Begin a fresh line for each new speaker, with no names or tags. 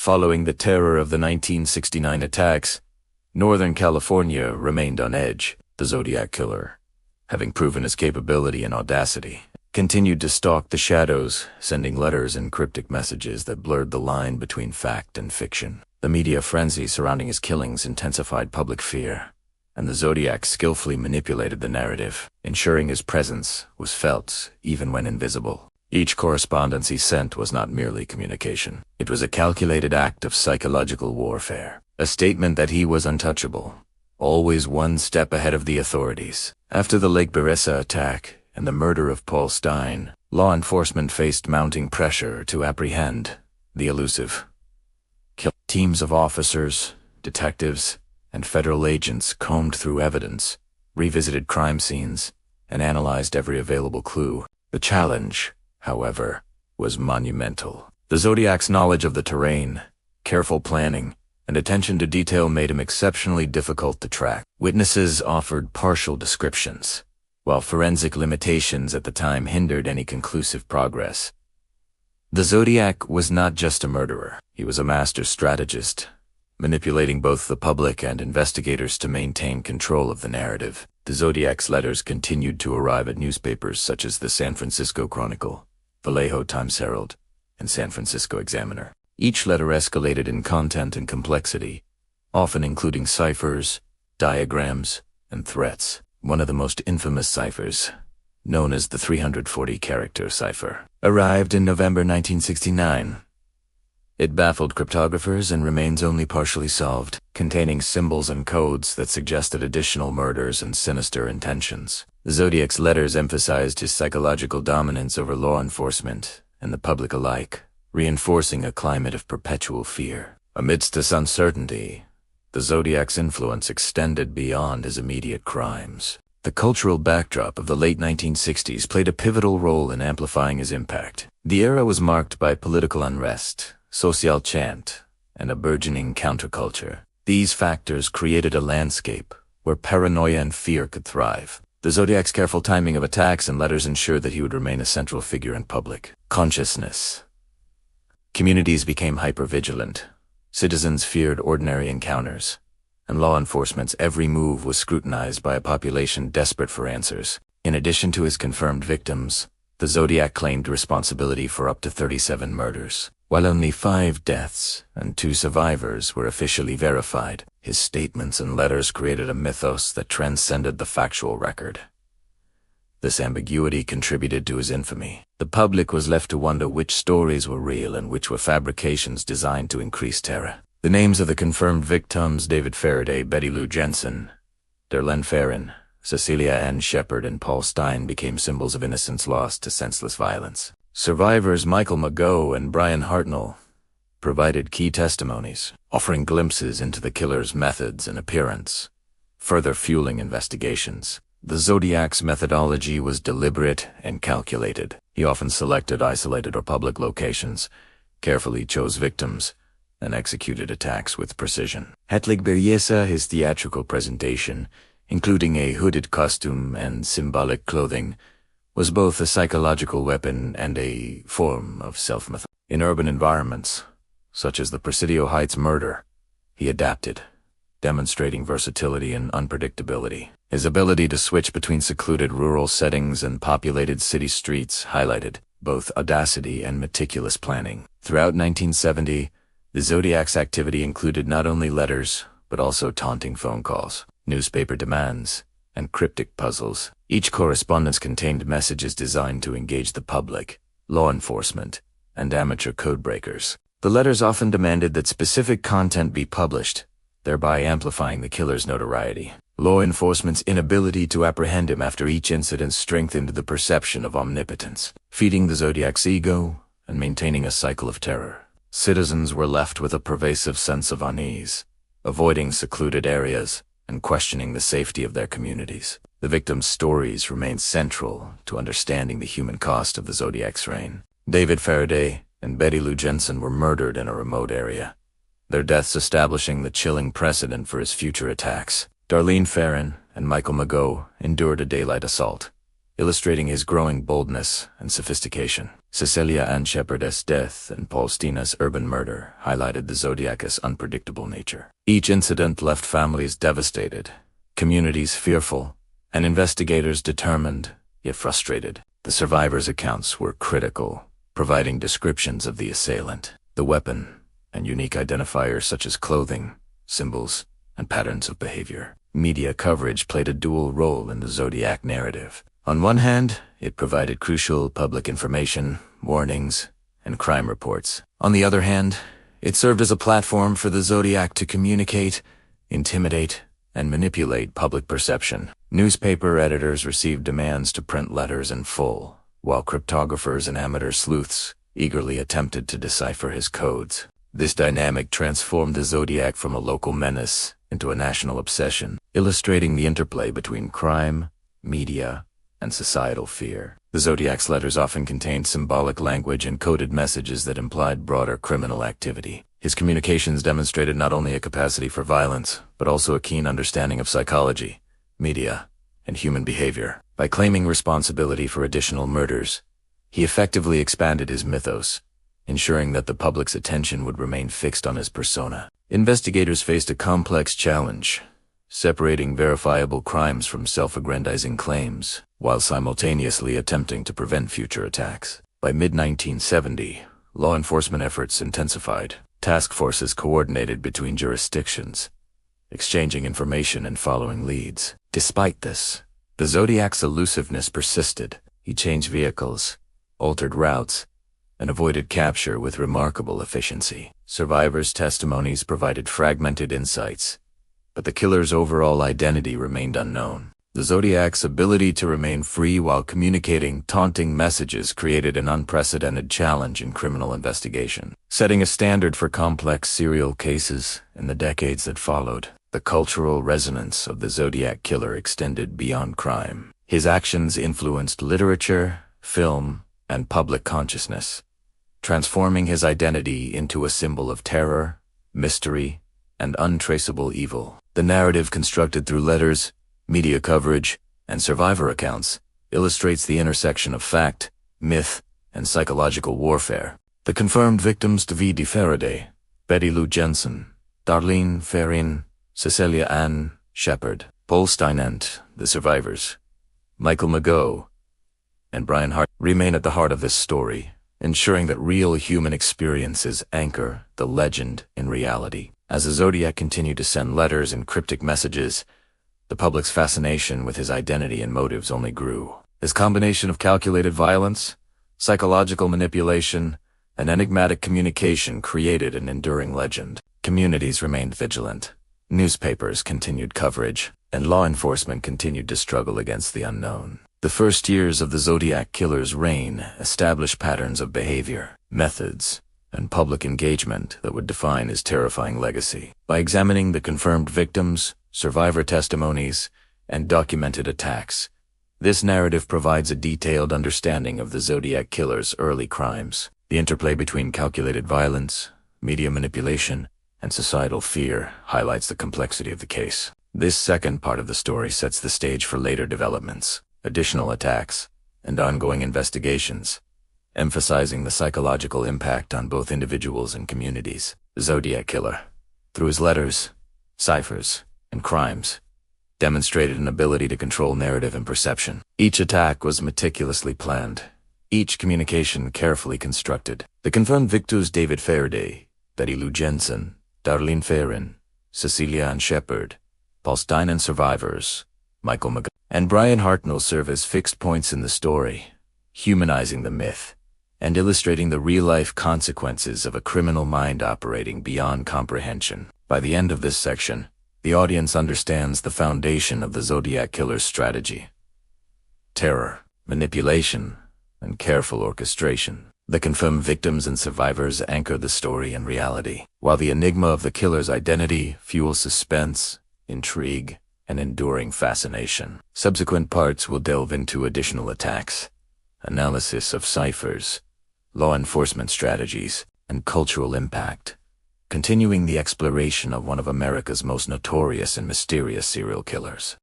Following the terror of the 1969 attacks, Northern California remained on edge. The Zodiac Killer, having proven his capability and audacity, continued to stalk the shadows, sending letters and cryptic messages that blurred the line between fact and fiction. The media frenzy surrounding his killings intensified public fear, and the Zodiac skillfully manipulated the narrative, ensuring his presence was felt even when invisible. Each correspondence he sent was not merely communication. It was a calculated act of psychological warfare, a statement that he was untouchable, always one step ahead of the authorities. After the Lake Berryessa attack and the murder of Paul Stein, law enforcement faced mounting pressure to apprehend the elusive killer. Teams of officers, detectives, and federal agents combed through evidence, revisited crime scenes, and analyzed every available clue. The challenge, however, was monumental. The Zodiac's knowledge of the terrain, careful planning, and attention to detail made him exceptionally difficult to track. Witnesses offered partial descriptions, while forensic limitations at the time hindered any conclusive progress. The Zodiac was not just a murderer. He was a master strategist, manipulating both the public and investigators to maintain control of the narrative. The Zodiac's letters continued to arrive at newspapers such as the San Francisco Chronicle, Vallejo Times-Herald, and San Francisco Examiner. Each letter escalated in content and complexity, often including ciphers, diagrams, and threats. One of the most infamous ciphers, known as the 340-character cipher, arrived in November 1969. It baffled cryptographers and remains only partially solved, containing symbols and codes that suggested additional murders and sinister intentions. The Zodiac's letters emphasized his psychological dominance over law enforcement and the public alike, reinforcing a climate of perpetual fear. Amidst this uncertainty, the Zodiac's influence extended beyond his immediate crimes. The cultural backdrop of the late 1960s played a pivotal role in amplifying his impact. The era was marked by political unrest, social chant, and a burgeoning counterculture. These factors created a landscape where paranoia and fear could thrive. The Zodiac's careful timing of attacks and letters ensured that he would remain a central figure in public consciousness. Communities became hyper-vigilant. Citizens feared ordinary encounters, and law enforcement's every move was scrutinized by a population desperate for answers. In addition to his confirmed victims, the Zodiac claimed responsibility for up to 37 murders. While only 5 deaths and 2 survivors were officially verified, his statements and letters created a mythos that transcended the factual record. This ambiguity contributed to his infamy. The public was left to wonder which stories were real and which were fabrications designed to increase terror. The names of the confirmed victims, David Faraday, Betty Lou Jensen, Darlene Ferrin, Cecilia Ann Shepard, and Paul Stein became symbols of innocence lost to senseless violence. Survivors Michael Mageau and Brian Hartnell provided key testimonies, offering glimpses into the killer's methods and appearance, further fueling investigations. The Zodiac's methodology was deliberate and calculated. He often selected isolated or public locations, carefully chose victims, and executed attacks with precision. At Lake Berryessa, his theatrical presentation, including a hooded costume and symbolic clothing, was both a psychological weapon and a form of self-myth. In urban environments, such as the Presidio Heights murder, he adapted, demonstrating versatility and unpredictability. His ability to switch between secluded rural settings and populated city streets highlighted both audacity and meticulous planning. Throughout 1970, the Zodiac's activity included not only letters, but also taunting phone calls, newspaper demands, and cryptic puzzles. Each correspondence contained messages designed to engage the public, law enforcement, and amateur codebreakers. The letters often demanded that specific content be published, thereby amplifying the killer's notoriety. Law enforcement's inability to apprehend him after each incident strengthened the perception of omnipotence, feeding the Zodiac's ego and maintaining a cycle of terror. Citizens were left with a pervasive sense of unease, avoiding secluded areas and questioning the safety of their communities. The victims' stories remained central to understanding the human cost of the Zodiac's reign. David Faraday and Betty Lou Jensen were murdered in a remote area, their deaths establishing the chilling precedent for his future attacks. Darlene Ferrin and Michael Mageau endured a daylight assault, illustrating his growing boldness and sophistication. Cecilia Ann Shepard's death and Paul Stina's urban murder highlighted the Zodiac's unpredictable nature. Each incident left families devastated, communities fearful, and investigators determined, yet frustrated. The survivors' accounts were critical, providing descriptions of the assailant, the weapon, and unique identifiers such as clothing, symbols, and patterns of behavior. Media coverage played a dual role in the Zodiac narrative. On one hand, it provided crucial public information, warnings, and crime reports. On the other hand, it served as a platform for the Zodiac to communicate, intimidate, and manipulate public perception. Newspaper editors received demands to print letters in full, while cryptographers and amateur sleuths eagerly attempted to decipher his codes. This dynamic transformed the Zodiac from a local menace into a national obsession, illustrating the interplay between crime, media, and societal fear. The Zodiac's letters often contained symbolic language and coded messages that implied broader criminal activity. His communications demonstrated not only a capacity for violence, but also a keen understanding of psychology, media, and human behavior. By claiming responsibility for additional murders, he effectively expanded his mythos, ensuring that the public's attention would remain fixed on his persona. Investigators faced a complex challenge, separating verifiable crimes from self-aggrandizing claims, while simultaneously attempting to prevent future attacks. By mid-1970, law enforcement efforts intensified. Task forces coordinated between jurisdictions, exchanging information and following leads. Despite this, the Zodiac's elusiveness persisted. He changed vehicles, altered routes, and avoided capture with remarkable efficiency. Survivors' testimonies provided fragmented insights, but the killer's overall identity remained unknown. The Zodiac's ability to remain free while communicating taunting messages created an unprecedented challenge in criminal investigation, setting a standard for complex serial cases in the decades that followed. The cultural resonance of the Zodiac Killer extended beyond crime. His actions influenced literature, film, and public consciousness, transforming his identity into a symbol of terror, mystery, and untraceable evil. The narrative constructed through letters, media coverage, and survivor accounts illustrates the intersection of fact, myth, and psychological warfare. The confirmed victims David Faraday, Betty Lou Jensen, Darlene Ferrin, Cecilia Ann Shepard, Paul Steinent, the survivors, Michael Mageau, and Brian Hart remain at the heart of this story, ensuring that real human experiences anchor the legend in reality. As the Zodiac continued to send letters and cryptic messages, the public's fascination with his identity and motives only grew. His combination of calculated violence, psychological manipulation, and enigmatic communication created an enduring legend. Communities remained vigilant, newspapers continued coverage, and law enforcement continued to struggle against the unknown. The first years of the Zodiac Killer's reign established patterns of behavior, methods, and public engagement that would define his terrifying legacy. By examining the confirmed victims, survivor testimonies, and documented attacks, this narrative provides a detailed understanding of the Zodiac Killer's early crimes. The interplay between calculated violence, media manipulation, and societal fear highlights the complexity of the case. This second part of the story sets the stage for later developments, additional attacks, and ongoing investigations, emphasizing the psychological impact on both individuals and communities. The Zodiac Killer, through his letters, ciphers, and crimes, demonstrated an ability to control narrative and perception. Each attack was meticulously planned, each communication carefully constructed. The confirmed victims David Faraday, Betty Lou Jensen, Darlene Ferrin, Cecilia Ann Shepard, Paul Steinent survivors, Michael Mageau, and Brian Hartnell serve as fixed points in the story, humanizing the myth and illustrating the real-life consequences of a criminal mind operating beyond comprehension. By the end of this section, the audience understands the foundation of the Zodiac Killer's strategy: terror, manipulation, and careful orchestration. The confirmed victims and survivors anchor the story in reality, while the enigma of the killer's identity fuels suspense, intrigue, and enduring fascination. Subsequent parts will delve into additional attacks, analysis of ciphers, law enforcement strategies, and cultural impact, continuing the exploration of one of America's most notorious and mysterious serial killers.